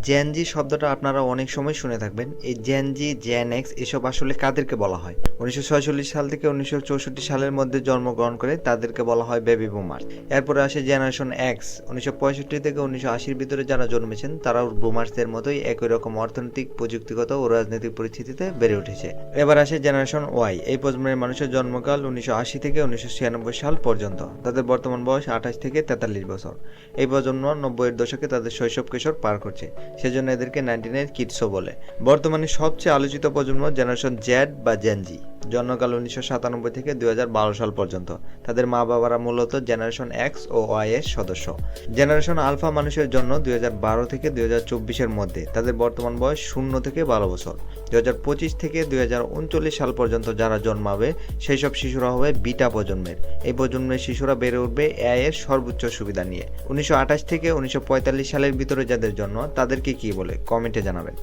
Gen Z শব্দটা আপনারা অনেক সময় শুনে থাকবেন। এই জেনজি, জেন এক্স এসব আসলে কাদেরকে বলা হয়? 1946 সাল থেকে 1964 সালের মধ্যে জন্মগ্রহণ করে তাদেরকে বলা হয় বেবি বুমার্স। এরপরে আসে জেনারেশন এক্স। 1965 থেকে 1980-র ভিতরে যারা জন্মেছেন তারাও বুমার্সদের মতোই একই রকম অর্থনৈতিক, প্রযুক্তিগত ও রাজনৈতিক পরিস্থিতিতে বেড়ে উঠেছে। এবার আসে জেনারেশন ওয়াই। এই প্রজন্মের মানুষের জন্মকাল 1980 থেকে 1996 সাল পর্যন্ত। তাদের বর্তমান বয়স 28 থেকে 43 বছর। এই প্রজন্ম 90-এর দশকে তাদের শৈশব কৈশোর পার করছে, সেজন্য এদেরকে 99 কিডসও বলে। বর্তমানে সবচেয়ে আলোচিত প্রজন্ম জেনারেশন জেড বা জেনজি। জন্মকাল 1997 থেকে 2012 সাল পর্যন্ত। তাদের মা বাবারা মূলত জেনারেশন এক্স ও ওয়াই এর সদস্য। জেনারেশন আলফা মানুষের জন্য 2012 থেকে 2024-এর মধ্যে। তাদের বর্তমান বয়স 0 থেকে 12 বছর। 2025 থেকে 2039 সাল পর্যন্ত যারা জন্মাবে সেই সব শিশুরা হবে বিটা প্রজন্মের। এই প্রজন্মের শিশুরা বেড়ে উঠবে এআই এর সর্বোচ্চ সুবিধা নিয়ে। 1928 থেকে 1945 সালের ভিতরে যাদের জন্ম তাদেরকে কি বলে কমেন্টে জানাবেন।